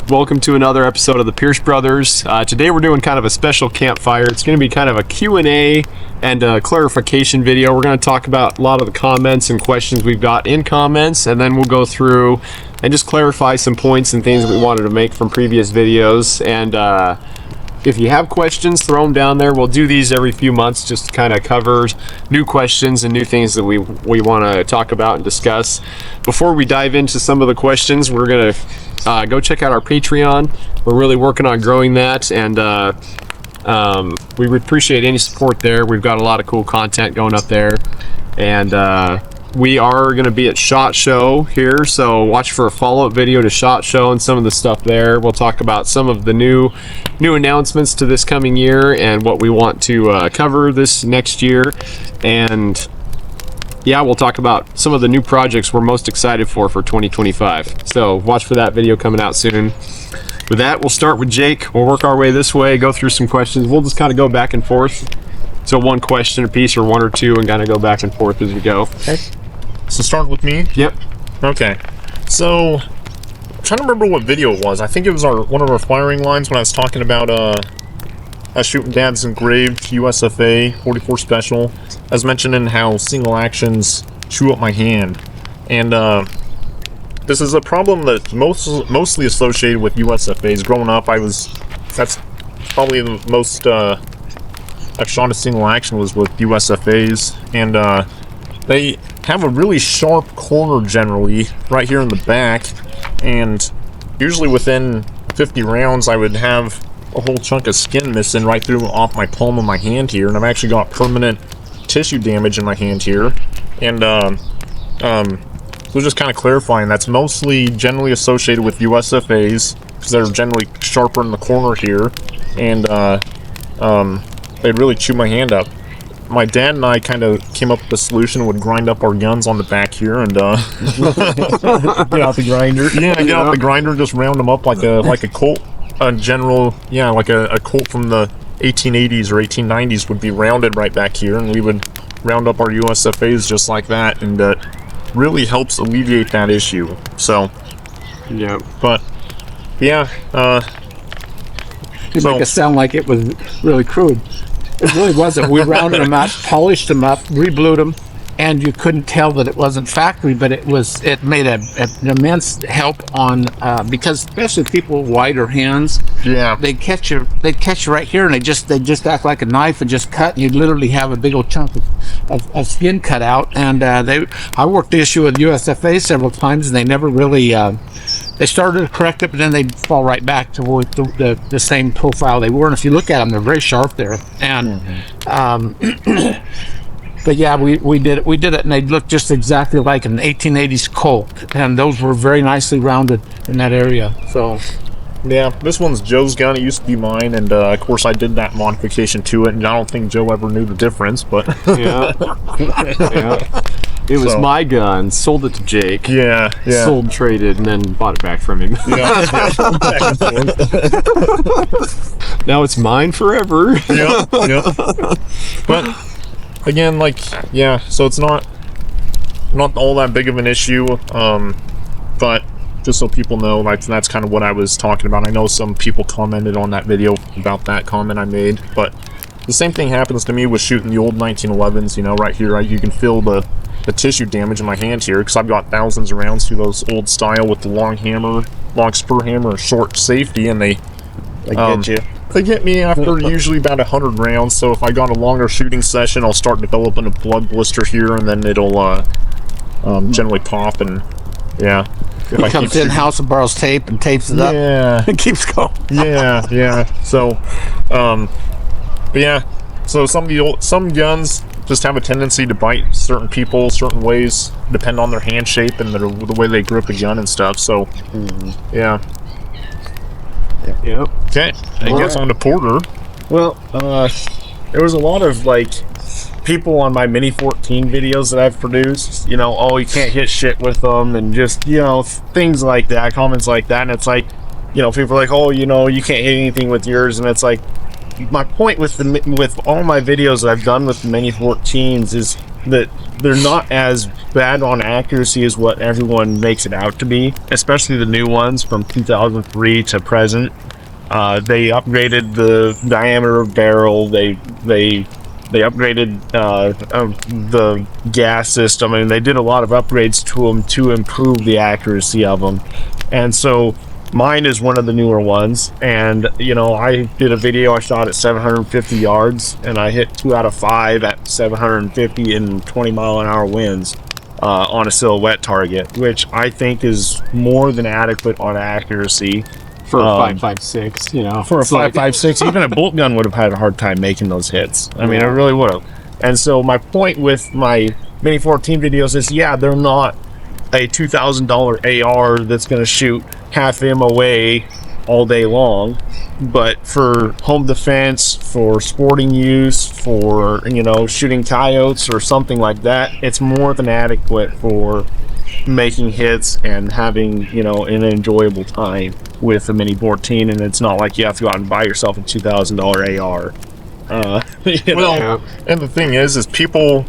Welcome to another episode of the Pierce Brothers. Today we're doing kind of a special campfire. It's going to be kind of a Q&A and a clarification video. We're going to talk about a lot of the comments and questions we've got in comments, and then we'll go through and just clarify some points and things that we wanted to make from previous videos. And if you have questions, throw them down there. We'll do these every few months just to kind of cover new questions and new things that we want to talk about and discuss. Before we dive into some of the questions, we're going to go check out our Patreon. We're really working on growing that, and we would appreciate any support there. We've got a lot of cool content going up there, and we are going to be at SHOT Show here, so watch for a follow-up video to SHOT Show and some of the stuff there. We'll talk about some of the new announcements to this coming year and what we want to cover this next year, and yeah, we'll talk about some of the new projects we're most excited for 2025. So watch for that video coming out soon. With that, we'll start with Jake. We'll work our way this way, go through some questions. We'll just kind of go back and forth. So one question a piece or one or two, and kind of go back and forth as we go. Okay. So start with me? Yep. Okay. So, I'm trying to remember what video it was. I think it was one of our firing lines when I was talking about shooting Dad's engraved USFA 44 Special. I was mentioning how single actions chew up my hand. And this is a problem that's mostly associated with USFAs. Growing up, that's probably the most I've shot a single action was with USFAs, and they have a really sharp corner generally right here in the back, and usually within 50 rounds I would have a whole chunk of skin missing right through off my palm of my hand here, and I've actually got permanent tissue damage in my hand here. And so just kind of clarifying, that's mostly generally associated with USFAs because they're generally sharper in the corner here, and they'd really chew my hand up. My dad and I kind of came up with a solution, would grind up our guns on the back here and get out the grinder. Yeah, get out the grinder, just round them up like a Colt. Like a Colt from the 1880s or 1890s would be rounded right back here, and we would round up our USFAs just like that, and that really helps alleviate that issue. So, yeah. But yeah, To make it sound like it was really crude. It really wasn't. We rounded them out, polished them up, re-blued them, and you couldn't tell that it wasn't factory, but it made an immense help on because especially people with wider hands, yeah, they'd catch you right here, and they just act like a knife and just cut, and you'd literally have a big old chunk of skin cut out. And I worked the issue with USFA several times, and they never really they started to correct it, but then they'd fall right back to the same profile they were. And if you look at them, they're very sharp there. And but yeah, we did it, and they looked just exactly like an 1880s Colt, and those were very nicely rounded in that area. So yeah, this one's Joe's gun. It used to be mine, and of course I did that modification to it, and I don't think Joe ever knew the difference. But yeah. It was my gun, sold it to Jake. Yeah. Sold, traded, and then bought it back from him. Yeah. Now it's mine forever. Yeah. But again, so it's not all that big of an issue. But just so people know, that's kind of what I was talking about. I know some people commented on that video about that comment I made, but the same thing happens to me with shooting the old 1911s. Right here, you can feel the tissue damage in my hand here because I've got thousands of rounds through those old style with the long spur hammer, short safety, and they get you. They get me after usually about 100 rounds. So if I got a longer shooting session, I'll start developing a blood blister here, and then it'll generally pop. And yeah, if he comes in house and borrows tape and tapes it up, it keeps going. yeah. So, but yeah, so some guns just have a tendency to bite certain people certain ways, depend on their hand shape and the way they grip a gun and stuff. So, yeah. Yep. Okay, I guess on to Porter. Well, there was a lot of people on my Mini 14 videos that I've produced, you can't hit shit with them, and just, things like that, comments like that, and it's like, people are like, oh, you can't hit anything with yours, and it's like, my point with all my videos that I've done with the Mini 14s is that they're not as bad on accuracy as what everyone makes it out to be, especially the new ones from 2003 to present. They upgraded the diameter of barrel. They upgraded the gas system, and they did a lot of upgrades to them to improve the accuracy of them. And so mine is one of the newer ones, and you know, I did a video I shot at 750 yards, and I hit 2 out of 5 at 750 in 20-mile-an-hour winds on a silhouette target, which I think is more than adequate on accuracy. For a 5.56, you know. For a 5.56, even a bolt gun would have had a hard time making those hits. I mean, it really would have. And so my point with my Mini 14 videos is, yeah, they're not a $2,000 AR that's going to shoot half MOA all day long, but for home defense, for sporting use, for, you know, shooting coyotes or something like that, it's more than adequate for making hits and having, you know, an enjoyable time with the Mini 14. And it's not like you have to go out and buy yourself a $2,000 AR. Well, and the thing is people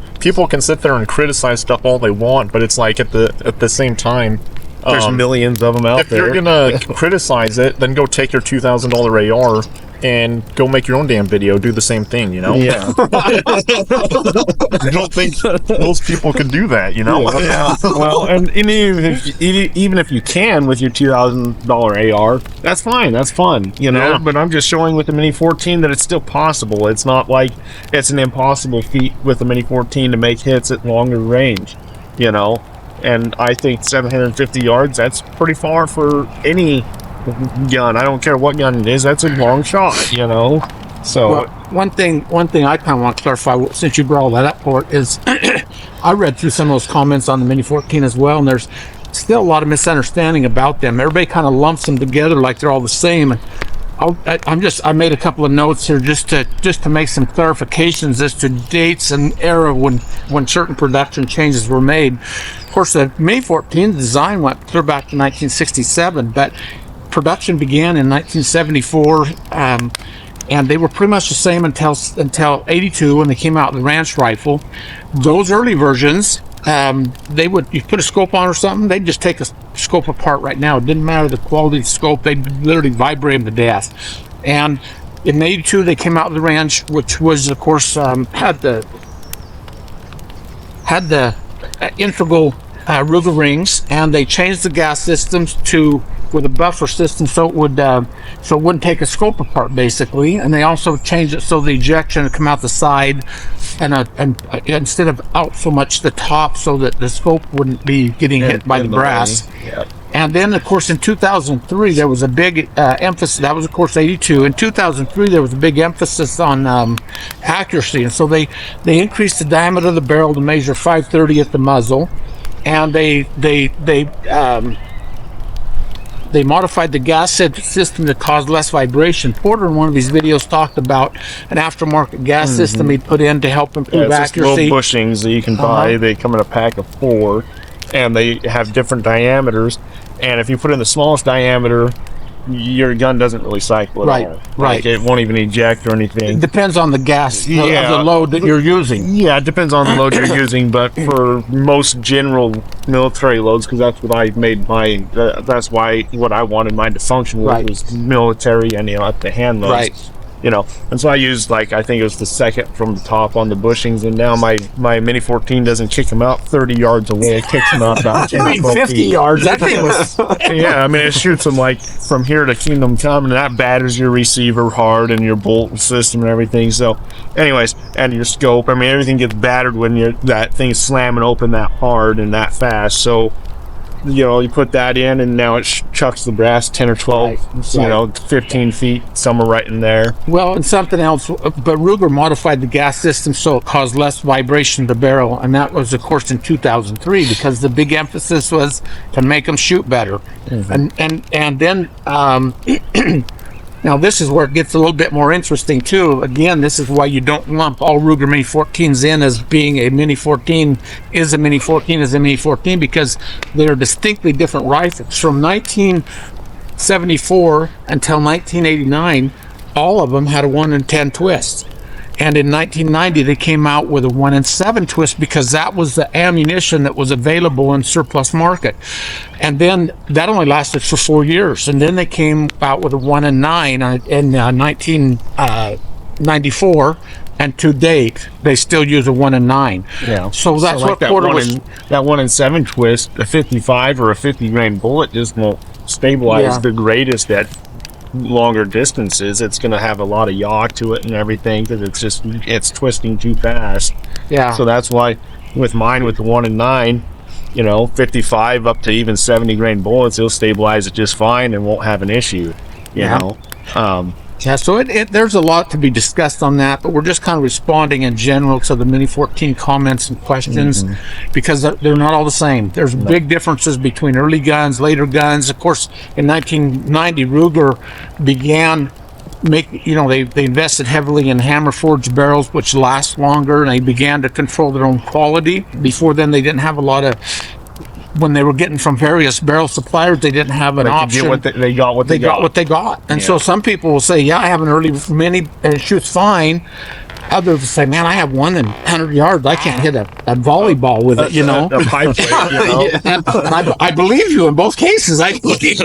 can sit there and criticize stuff all they want, but it's like at the same time, there's millions of them out there. If you're gonna criticize it, then go take your $2,000 AR and go make your own damn video. Do the same thing, you know? Yeah. I don't think most people can do that, you know? Yeah. Well, and even if you can with your $2,000 AR, that's fine. That's fun, you know? Yeah. But I'm just showing with the Mini 14 that it's still possible. It's not like it's an impossible feat with the Mini 14 to make hits at longer range, you know? And I think 750 yards, that's pretty far for any gun. I don't care what gun it is. That's a long shot, you know? So Well, one thing I kind of want to clarify, since you brought all that up, Port, is I read through some of those comments on the Mini 14 as well, and there's still a lot of misunderstanding about them. Everybody kind of lumps them together like they're all the same. I made a couple of notes here just to make some clarifications as to dates and era when certain production changes were made. Of course, the Mini 14 design went clear back to 1967, but production began in 1974, and they were pretty much the same until 82 when they came out with the Ranch rifle. Those early versions, you put a scope on or something, they'd just take a scope apart right now. It didn't matter the quality of the scope, they'd literally vibrate them to death. And in 82 they came out with the Ranch, which was, of course, had the integral Ruger rings, and they changed the gas systems with a buffer system so it wouldn't take a scope apart, basically. And they also changed it so the ejection would come out the side and instead of out so much the top, so that the scope wouldn't be getting hit by the brass. Yeah. And then, of course, in 2003 there was a big emphasis. That was, of course, 82. In 2003 there was a big emphasis on accuracy, and so they increased the diameter of the barrel to measure 530 at the muzzle, and they modified the gas system to cause less vibration. Porter in one of these videos talked about an aftermarket gas system he'd put in to help improve it's just accuracy. little bushings that you can buy. They come in a pack of 4, and they have different diameters. And if you put in the smallest diameter, your gun doesn't really cycle at all. Right. Like, it won't even eject or anything. It depends on the gas, of Yeah. the load that you're using. Yeah, it depends on the load you're using, but for most general military loads, because that's what I made mine. That's why what I wanted mine to function with Right. was military and up to hand loads. Right. You know, and so I used, like, I think it was the second from the top on the bushings, and now my Mini 14 doesn't kick them out 30 yards away. It kicks them out about 10 to 12 50 feet. yards. That thing was. Yeah, I mean, it shoots them like from here to Kingdom Come, and that batters your receiver hard and your bolt system and everything. So, anyways, and your scope. I mean, everything gets battered when that thing's slamming open that hard and that fast. So, you know, you put that in, and now it chucks the brass 10 or 12, you know, 15 feet, somewhere right in there. Well, and something else, but Ruger modified the gas system so it caused less vibration to the barrel, and that was, of course, in 2003, because the big emphasis was to make them shoot better. And then now this is where it gets a little bit more interesting too. Again, this is why you don't lump all Ruger Mini 14s in as being a Mini 14 is a Mini 14 is a Mini 14, because they're distinctly different rifles. From 1974 until 1989, all of them had a 1 in 10 twist. And in 1990, they came out with a 1 in 7 twist because that was the ammunition that was available in surplus market. And then that only lasted for 4 years. And then they came out with a 1 in 9 in 1994. And to date, they still use a 1 in 9. Yeah. So that's like what that quarter one was. that 1 in 7 twist, a 55 or a 50 grain bullet just won't stabilize Yeah. the greatest at longer distances. It's going to have a lot of yaw to it and everything because it's twisting too fast. Yeah. So that's why with mine, with the 1 in 9, 55 up to even 70 grain bullets, it'll stabilize it just fine and won't have an issue. You know. Yeah, so there's a lot to be discussed on that, but we're just kind of responding in general to the Mini 14 comments and questions because they're not all the same. There's big differences between early guns, later guns. Of course, in 1990, Ruger began they invested heavily in hammer forged barrels, which last longer, and they began to control their own quality. Before then, they didn't have a lot of. When they were getting from various barrel suppliers, they didn't have an option. They got what they got. And so some people will say, yeah, I have an early Mini and it shoots fine. Others will say, man, I have one in 100 yards. I can't hit a volleyball with it, A pipe weight, I believe you in both cases. I believe you.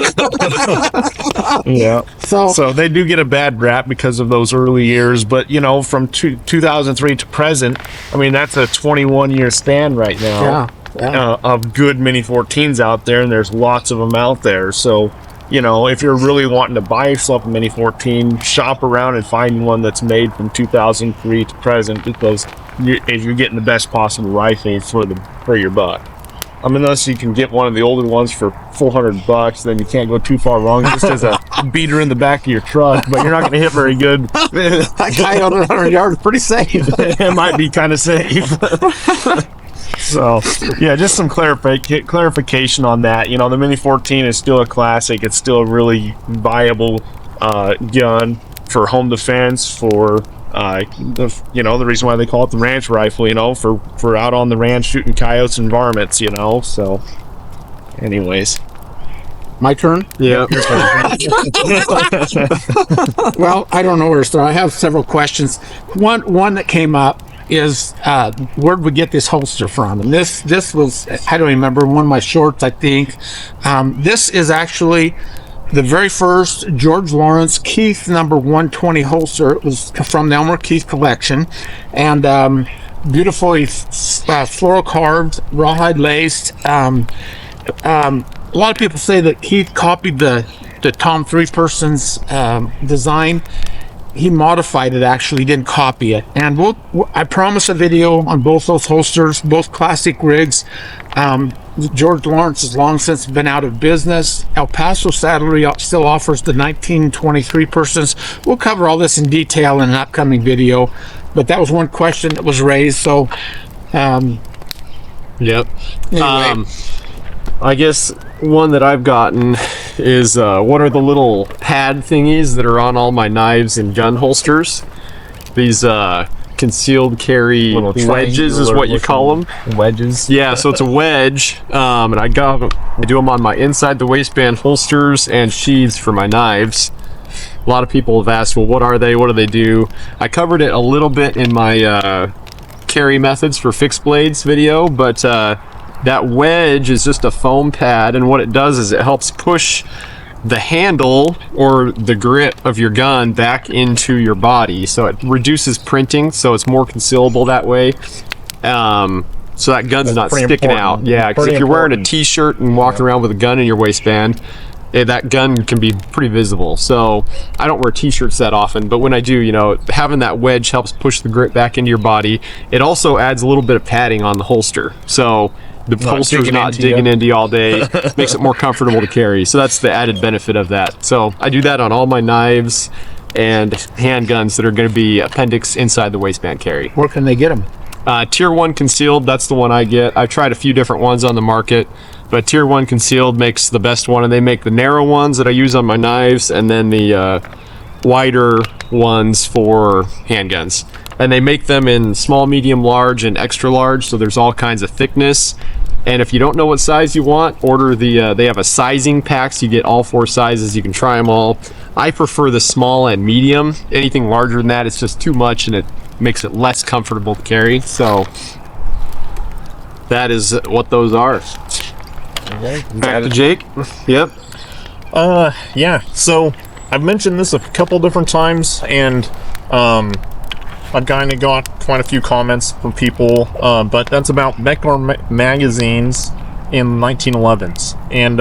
Yeah. So they do get a bad rap because of those early years, but from 2003 to present, I mean, that's a 21-year span right now. Yeah. Of good Mini 14s out there, and there's lots of them out there. So, if you're really wanting to buy yourself a Mini 14, shop around and find one that's made from 2003 to present, because you're getting the best possible rifle for your buck. I mean, unless you can get one of the older ones for $400, then you can't go too far wrong just as a beater in the back of your truck, but you're not going to hit very good. that guy on 100 yards is pretty safe. It might be kind of safe. So, yeah, just some clarification on that. The Mini 14 is still a classic. It's still a really viable gun for home defense, for the reason why they call it the ranch rifle, for out on the ranch shooting coyotes and varmints, So, anyways. My turn? Yeah. Well, I don't know where to start. I have several questions. One that came up is where did we get this holster from? And this was, I don't remember, one of my shorts, I think. This is actually the very first George Lawrence Keith number 120 holster. It was from the Elmer Keith collection, and beautifully floral carved, rawhide laced. A lot of people say that Keith copied the Tom Three Persons design. He modified it, actually, didn't copy it. And I promise a video on both those holsters, both classic rigs. George Lawrence has long since been out of business. El Paso Saddlery still offers the 1923 Persons. We'll cover all this in detail in an upcoming video, but that was one question that was raised. So, Yep. anyway. I guess one that I've gotten is what are the little pad thingies that are on all my knives and gun holsters? These concealed carry Little wedges is what you call them. Wedges. Yeah, so it's a wedge, and I do them on my inside the waistband holsters and sheaths for my knives. A lot of people have asked, well, what are they? What do they do? I covered it a little bit in my carry methods for fixed blades video, but that wedge is just a foam pad, and what it does is it helps push the handle or the grip of your gun back into your body, so it reduces printing, so it's more concealable that way. So that gun's not sticking out. Yeah, because if you're wearing a t-shirt and walking around with a gun in your waistband, that gun can be pretty visible. So I don't wear t-shirts that often, but when I do, having that wedge helps push the grip back into your body. It also adds a little bit of padding on the holster, so the holster's not digging into you all day. Makes it more comfortable to carry. So that's the added benefit of that. So I do that on all my knives and handguns that are going to be appendix inside the waistband carry. Where can they get them? Tier 1 concealed, that's the one I get. I've tried a few different ones on the market, but Tier 1 concealed makes the best one, and they make the narrow ones that I use on my knives, and then the wider ones for handguns. And they make them in small, medium, large, and extra large, so there's all kinds of thickness. And if you don't know what size you want, order they have a sizing pack, so you get all 4 sizes. You can try them all. I prefer the small and medium. Anything larger than that, it's just too much, and it makes it less comfortable to carry. So that is what those are. Okay. Back to Jake. Yep. Yeah, so I've mentioned this a couple different times, and I've kind of got quite a few comments from people, but that's about Mekgar magazines in 1911s, and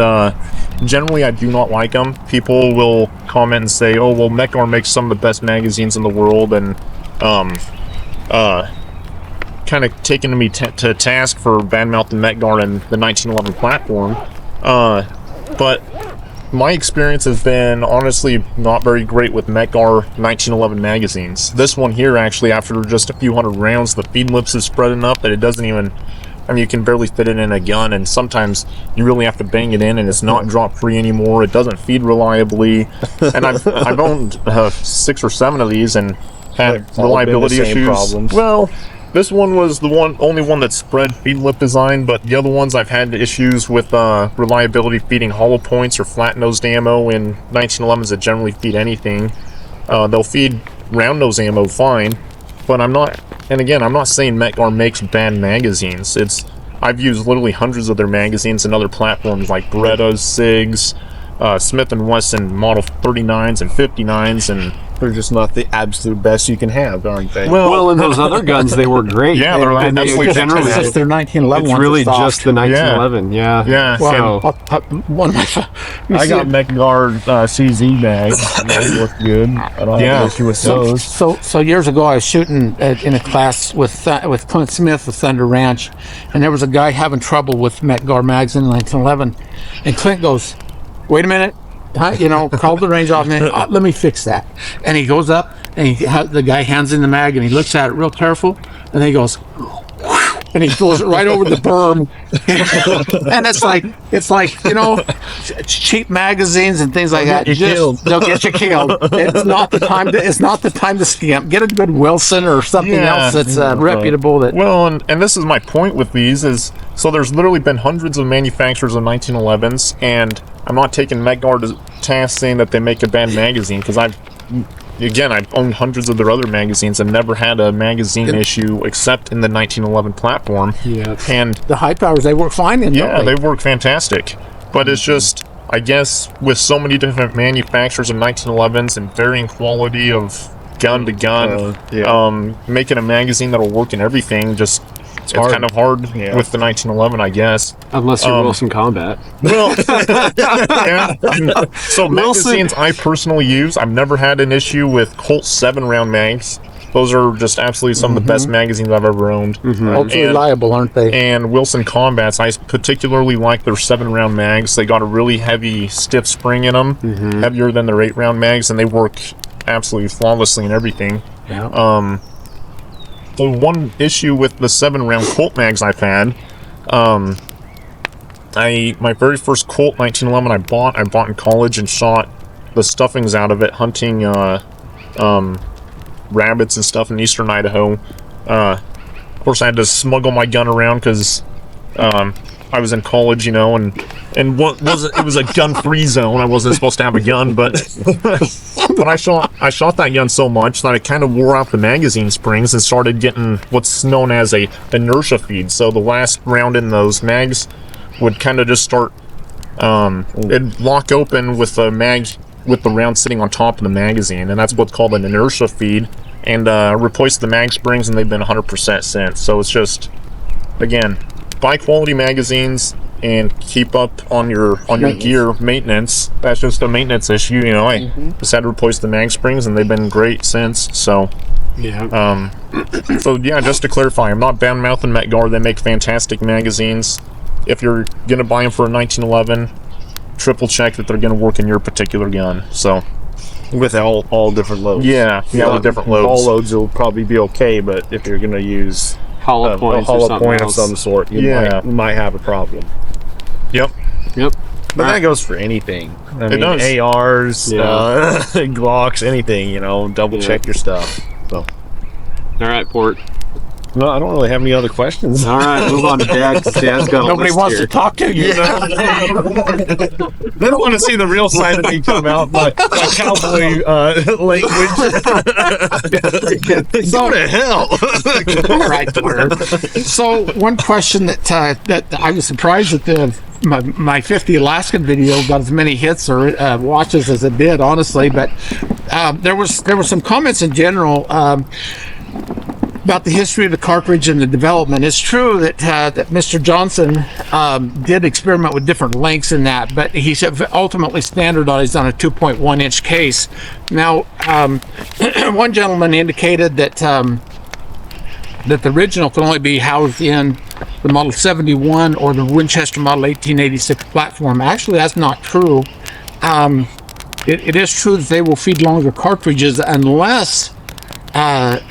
generally I do not like them. People will comment and say, oh, well, Mekgar makes some of the best magazines in the world, and kind of taking me to task for bad-mouthing Mekgar and the 1911 platform, but my experience has been honestly not very great with Mekgar 1911 magazines. This one here, actually, after just a few hundred rounds, the feed lips is spread enough that it doesn't even, I mean, you can barely fit it in a gun, and sometimes you really have to bang it in, and it's not drop free anymore. It doesn't feed reliably, and I've owned 6 or 7 of these and had reliability issues. Problems. Well, this one was the only one that spread feed lip design, but the other ones I've had issues with reliability feeding hollow points or flat nosed ammo in 1911s that generally feed anything. They'll feed round nose ammo fine, but I'm not saying Mekgar makes bad magazines. I've used literally hundreds of their magazines in other platforms like Berettas, SIGs, Smith & Wesson Model 39s and 59s, and They're just not the absolute best you can have, aren't they? Well, in those other guns, they were great. Yeah, they're and absolutely generally, It's just their 1911 it's ones really are soft. just the 1911. Yeah. Yeah. Well, So, one of my, I got Mekgar CZ bags. They look good. I don't have an issue with those. So years ago, I was shooting in a class with Clint Smith with Thunder Ranch, and there was a guy having trouble with Mekgar mags in 1911, and Clint goes, "Wait a minute." Called the range off, and let me fix that. And he goes up, and the guy hands in the mag, and he looks at it real careful, and then he goes, and he throws it right over the berm. And it's like cheap magazines and things like that. They'll get you killed. It's not the time to scamp. Get a good Wilson or something else that's reputable. Well, and this is my point with these is, so there's literally been hundreds of manufacturers of 1911s, and I'm not taking Mekgar to task saying that they make a bad magazine, because I've owned hundreds of their other magazines and never had a magazine issue except in the 1911 platform. Yeah. And the high powers, they work fine in they work fantastic. But it's just, I guess, with so many different manufacturers of 1911s and varying quality of gun to gun, making a magazine that'll work in everything it's kind of hard with the 1911, I guess. unless you're Wilson Combat. Well, so magazines I personally use, I've never had an issue with Colt 7-round mags. Those are just absolutely some of the best magazines I've ever owned. Ultra reliable, aren't they? And Wilson Combats, I particularly like their 7-round mags. They got a really heavy, stiff spring in them, heavier than their 8-round mags, and they work absolutely flawlessly in everything. Yeah. The one issue with the 7-round Colt mags I've had, my very first Colt 1911 I bought in college and shot the stuffings out of it hunting rabbits and stuff in eastern Idaho. Of course, I had to smuggle my gun around because I was in college, and it was a gun-free zone. I wasn't supposed to have a gun, but but I shot that gun so much that it kind of wore out the magazine springs and started getting what's known as a inertia feed. So the last round in those mags would kind of just start it'd lock open with the mag with the round sitting on top of the magazine, and that's what's called an inertia feed. And replaced the mag springs, and they've been 100% since. So it's just, again, buy quality magazines and keep up on your gear maintenance. That's just a maintenance issue, I just had to replace the mag springs, and they've been great since. So just to clarify, I'm not bad-mouthing Mekgar. They make fantastic magazines. If you're gonna buy them for a 1911, triple check that they're gonna work in your particular gun. So With all different loads. yeah, with different loads. All loads will probably be okay, but if you're going to use Hollow a points or hollow something point else. of some sort, you might have a problem. Yep. But that goes for anything. I mean, does. ARs, Yeah. Glocks, anything, double check your stuff. So. All right, Port. No, I don't really have any other questions. All right, move on to Dad, because Dad's got a Nobody list wants here. to talk to you. They don't want to see the real side of me come out, my cowboy language. Go to hell. All right, Twitter. So one question that I was surprised that my 50 Alaskan video got as many hits or watches as it did, honestly. But there were some comments in general about the history of the cartridge and the development. It's true that Mr. Johnson did experiment with different lengths in that, but he ultimately standardized on a 2.1 inch case. Now, one gentleman indicated that the original can only be housed in the Model 71 or the Winchester Model 1886 platform. Actually, that's not true. It is true that they will feed longer cartridges unless a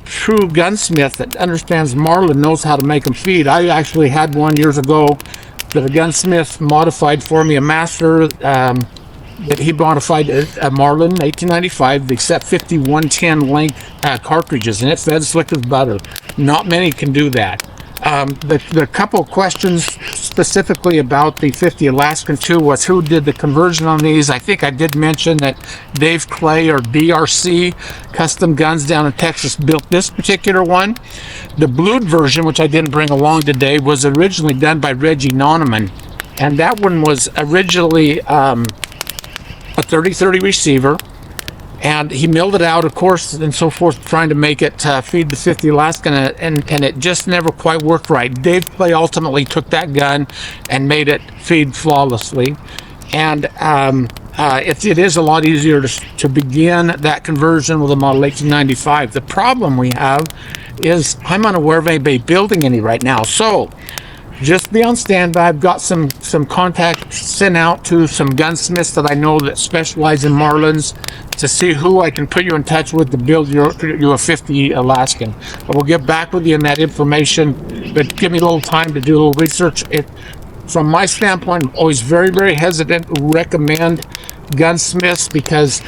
true gunsmith that understands Marlin knows how to make them feed. I actually had one years ago that a gunsmith modified for me, a master that he modified a Marlin 1895, except 5110 length cartridges, and it fed slick as butter. Not many can do that. The couple of questions specifically about the 50 Alaskan 2 was who did the conversion on these. I think I did mention that Dave Clay or DRC Custom Guns down in Texas built this particular one. The blued version, which I didn't bring along today, was originally done by Reggie Noneman, and that one was originally a 30-30 receiver. And he milled it out, of course, and so forth, trying to make it feed the 50 Alaskan, and it just never quite worked right. Dave Clay ultimately took that gun and made it feed flawlessly. And it is a lot easier to begin that conversion with a Model 1895. The problem we have is I'm unaware of anybody building any right now. So just be on standby. I've got some contacts sent out to some gunsmiths that I know that specialize in Marlins to see who I can put you in touch with to build you a 50 Alaskan. I will get back with you on that information, but give me a little time to do a little research. From my standpoint, I'm always very, very hesitant to recommend gunsmiths because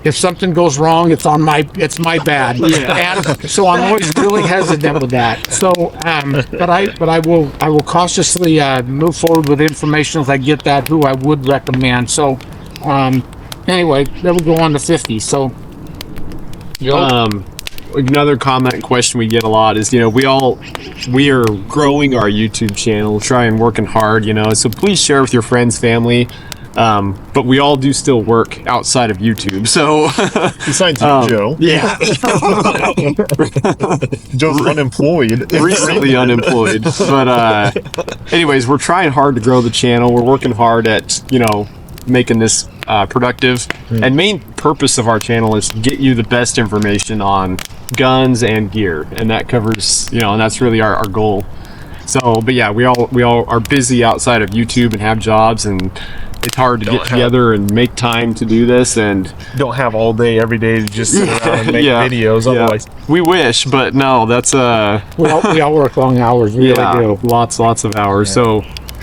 if something goes wrong, it's my bad. Yeah. And so I'm always really hesitant with that. So, but I will cautiously move forward with information as I get that who I would recommend. So, anyway, then we'll go on to 50. So, another comment and question we get a lot is, we are growing our YouTube channel, trying, working hard, so please share with your friends, family. But we all do still work outside of YouTube, so besides you, Joe. Yeah. Joe's unemployed. Recently unemployed. But anyways, we're trying hard to grow the channel. We're working hard at, making this productive. And main purpose of our channel is to get you the best information on guns and gear. And that covers, and that's really our goal. So, but yeah, we all are busy outside of YouTube and have jobs, and it's hard to get together and make time to do this, and don't have all day every day to just sit around and make videos. Otherwise, we wish, but no, that's we all work long hours. We really do. Lots of hours. So,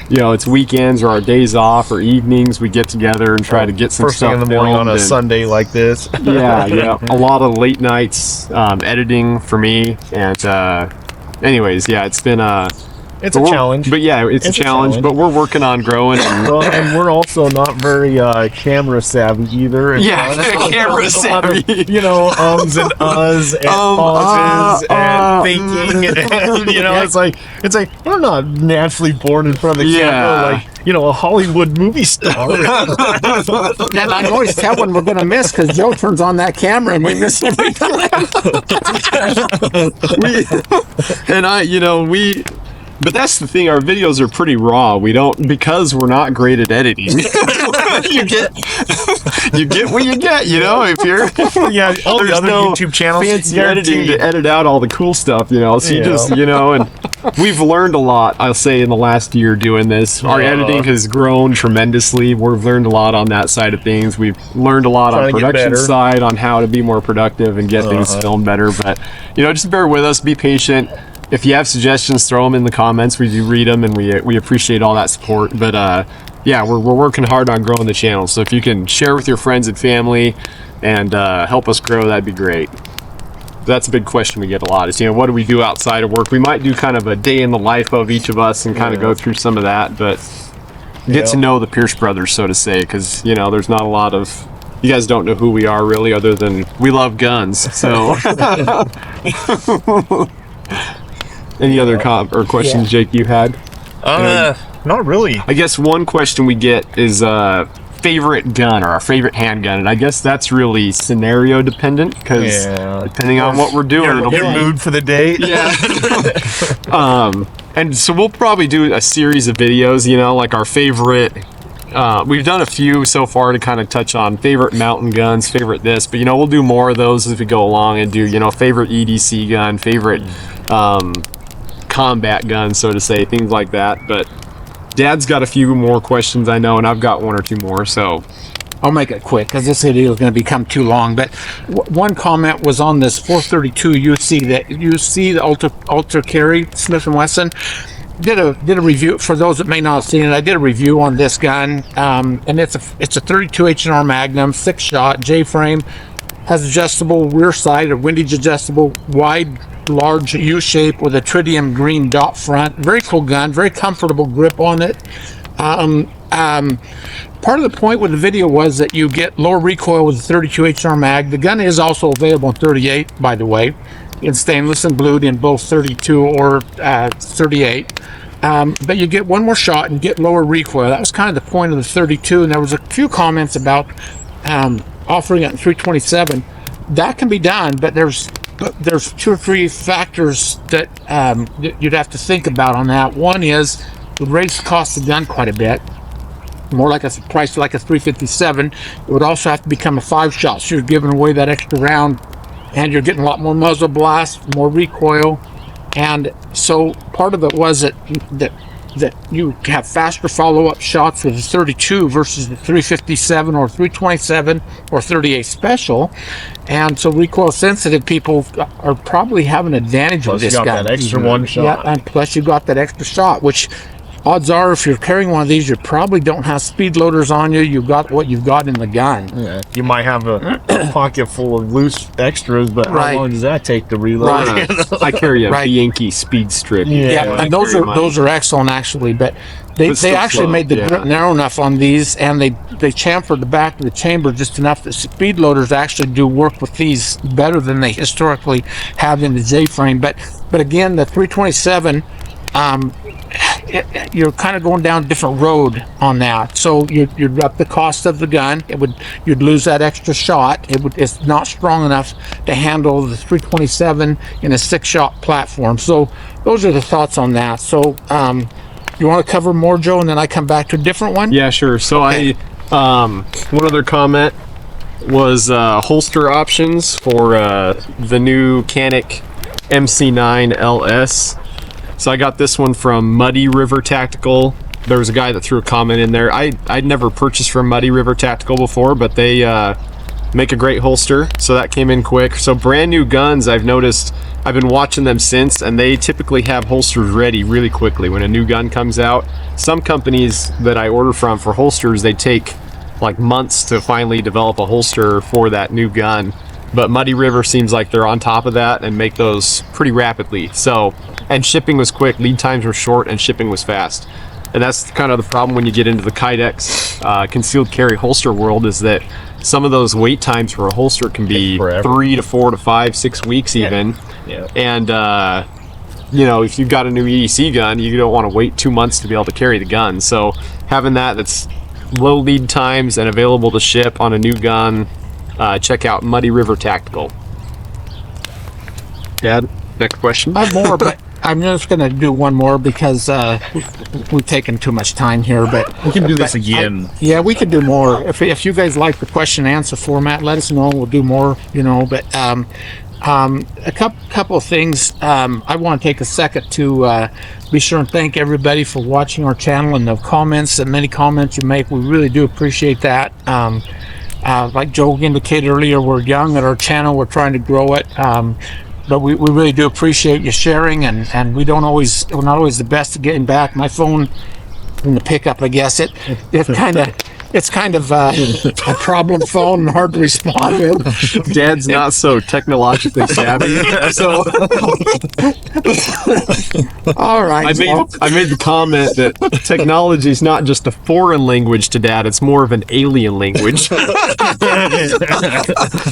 it's weekends or our days off or evenings. We get together and try to get some first stuff thing in the morning on a and, Sunday like this. Yeah. A lot of late nights editing for me, and anyways, it's been it's a challenge. But yeah, it's a challenge, but we're working on growing. And we're also not very camera savvy either. Camera savvy. Ums and uhs and pauses and thinking. And, it's like we're not naturally born in front of the camera like, a Hollywood movie star. And I can always tell when we're going to miss because Joe turns on that camera and we miss every time. But that's the thing, our videos are pretty raw. We don't, because we're not great at editing. you get what you get, if you're all the other YouTube channels fancy editing to edit out all the cool stuff, so you just and we've learned a lot, I'll say, in the last year doing this. Our editing has grown tremendously. We've learned a lot on that side of things. We've learned a lot on production side, on how to be more productive and get things filmed better. But just bear with us, be patient. If you have suggestions, throw them in the comments. We do read them, and we appreciate all that support. But we're working hard on growing the channel. So if you can share with your friends and family and help us grow, that'd be great. That's a big question we get a lot is, what do we do outside of work? We might do kind of a day in the life of each of us and kind of go through some of that, but get to know the Pierce brothers, so to say, because, there's not a lot of, you guys don't know who we are really, other than we love guns, so. Any other questions, Jake, you had? Not really. I guess one question we get is favorite gun or our favorite handgun, and I guess that's really scenario dependent because depending on what we're doing, it'll Your be mood for the day. And so we'll probably do a series of videos, like our favorite. We've done a few so far to kind of touch on favorite mountain guns, favorite this, but we'll do more of those as we go along and do favorite EDC gun, favorite combat gun, so to say, things like that. But Dad's got a few more questions, I know, and I've got one or two more, so I'll make it quick because this video is going to become too long. But one comment was on this 432 UC, the Ultra Carry Smith & Wesson. Did a review for those that may not have seen it. I did a review on this gun, and it's a 32 H&R Magnum, 6-shot J-frame, has adjustable rear sight, a windage adjustable, wide, large U-shape with a tritium green dot front. Very cool gun, very comfortable grip on it. Part of the point with the video was that you get lower recoil with the 32 H&R mag. The gun is also available in 38, by the way, in stainless and blued in both 32 or 38. But you get one more shot and get lower recoil. That was kind of the point of the 32, and there was a few comments about offering it in 327. That can be done, but there's 2 or 3 factors that you'd have to think about on that. One is it would raise the cost of the gun quite a bit, more like a price like a 357. It would also have to become a 5-shot, so you're giving away that extra round, and you're getting a lot more muzzle blast, more recoil. And so part of it was that you have faster follow-up shots with the 32 versus the 357 or 327 or 38 special, and so recoil sensitive people are probably have an advantage with this you got gun. that extra one shot. Yeah, and plus you got that extra shot, which odds are if you're carrying one of these, you probably don't have speed loaders on you. You've got what you've got in the gun. Yeah. You might have a pocket full of loose extras, but how long does that take to reload? I carry a Yankee speed strip. Yeah, and those are excellent actually, but they actually made the grip narrow enough on these, and they chamfered the back of the chamber just enough that speed loaders actually do work with these better than they historically have in the J-frame. But again, the 327. You're kind of going down a different road on that, so you'd up the cost of the gun. You'd lose that extra shot. It's not strong enough to handle the 327 in a 6-shot platform. So those are the thoughts on that. So you want to cover more, Joe, and then I come back to a different one? Yeah, sure. So one other comment was holster options for the new Canic MC9 LS. So I got this one from Muddy River Tactical. There was a guy that threw a comment in there. I'd never purchased from Muddy River Tactical before, but they make a great holster, so that came in quick. So brand new guns, I've noticed, I've been watching them since, and they typically have holsters ready really quickly when a new gun comes out. Some companies that I order from for holsters, they take like months to finally develop a holster for that new gun. But Muddy River seems like they're on top of that and make those pretty rapidly. So, and shipping was quick, lead times were short, and shipping was fast. And that's kind of the problem when you get into the Kydex concealed carry holster world, is that some of those wait times for a holster can be 3 to 4 to 5, 6 weeks even. Yeah. And if you've got a new EDC gun, you don't want to wait 2 months to be able to carry the gun. So having that's low lead times and available to ship on a new gun, check out Muddy River Tactical. Dad, next question. I have more, but I'm just going to do one more because we've taken too much time here. But we can do this again. We could do more. If you guys like the question and answer format, let us know. We'll do more. But a couple of things. I want to take a second to be sure and thank everybody for watching our channel and the comments and many comments you make. We really do appreciate that. Like Joe indicated earlier, we're young at our channel. We're trying to grow it. But we really do appreciate you sharing, and we're not always the best at getting back. My phone in the pickup, I guess it kind of it's kind of a problem phone and hard to respond with. Dad's not so technologically savvy. So All right. I made the comment that technology is not just a foreign language to Dad; it's more of an alien language.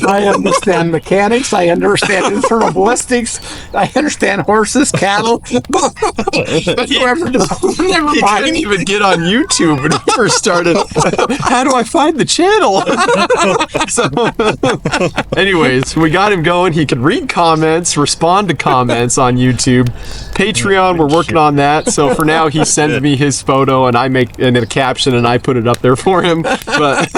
I understand mechanics. I understand internal ballistics. I understand horses, cattle. But never He couldn't mind. even get on YouTube when he first started. How do I find the channel? So, anyways, we got him going. He could read comments, respond to comments on YouTube. Patreon, we're working on that. So for now, he sends me his photo, and I make a caption, and I put it up there for him. But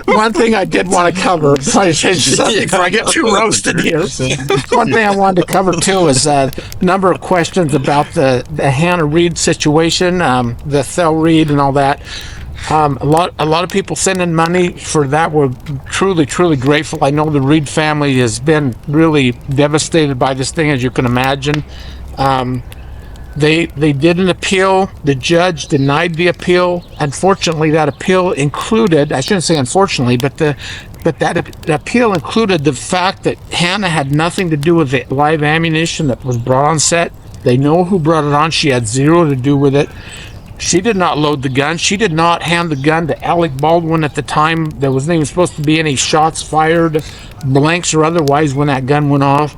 One thing I did want to cover, before I get too roasted here, one thing I wanted to cover too is a number of questions about the Hannah Reed situation, the Thel Reed and all that. A lot of people sending money for that. We're truly grateful. I know the Reed family has been really devastated by this thing, as you can imagine. They did an appeal. The judge denied the appeal. Unfortunately, that appeal included, I shouldn't say unfortunately, but that appeal included the fact that Hannah had nothing to do with the live ammunition that was brought on set. They know who brought it on. She had zero to do with it. She did not load the gun. She did not hand the gun to Alec Baldwin at the time. There wasn't even supposed to be any shots fired, blanks or otherwise, when that gun went off.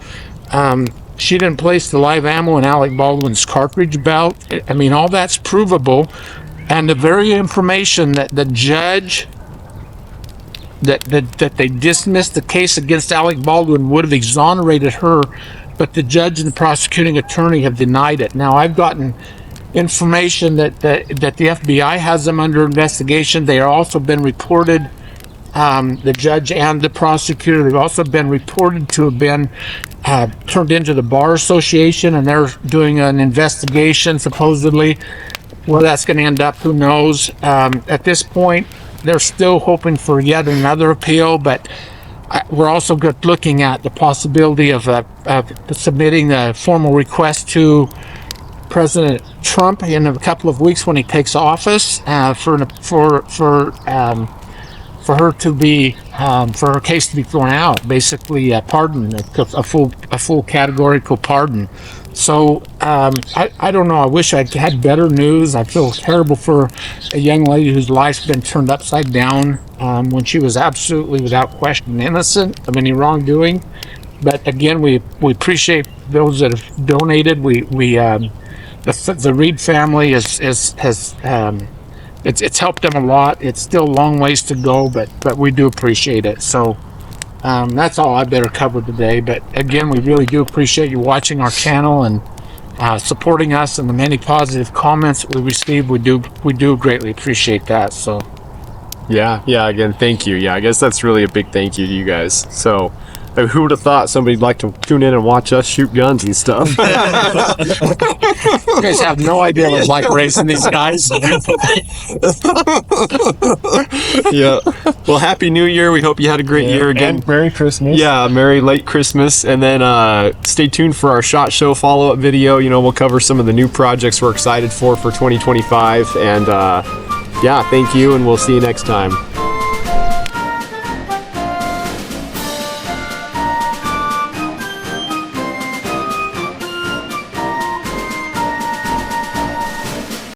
She didn't place the live ammo in Alec Baldwin's cartridge belt. I mean, all that's provable. And the very information that the judge, that they dismissed the case against Alec Baldwin would have exonerated her, but the judge and the prosecuting attorney have denied it. Now, I've gotten information that the FBI has them under investigation. They are also been reported, the judge and the prosecutor, they've also been reported to have been turned into the Bar Association, and they're doing an investigation, supposedly. Where that's going to end up, who knows? At this point, they're still hoping for yet another appeal, but we're also looking at the possibility of submitting a formal request to President Trump in a couple of weeks when he takes office for her to be for her case to be thrown out, basically a pardon, a full categorical pardon. So I don't know. I wish I had better news. I feel terrible for a young lady whose life's been turned upside down when she was absolutely, without question, innocent of any wrongdoing. But again, we appreciate those that have donated. The Reed family has it's helped them a lot. It's still a long ways to go, but we do appreciate it. So that's all I better cover today. But again, we really do appreciate you watching our channel and supporting us, and the many positive comments that we receive. We do greatly appreciate that. So yeah, again, thank you. Yeah, I guess that's really a big thank you to you guys. So who would have thought somebody'd like to tune in and watch us shoot guns and stuff? you guys have no idea what it's like racing these guys. Yeah. Well, Happy New Year. We hope you had a great year again. And Merry Christmas. Yeah, Merry late Christmas. And then stay tuned for our SHOT Show follow-up video. You know, we'll cover some of the new projects we're excited for 2025. And yeah, thank you, and we'll see you next time.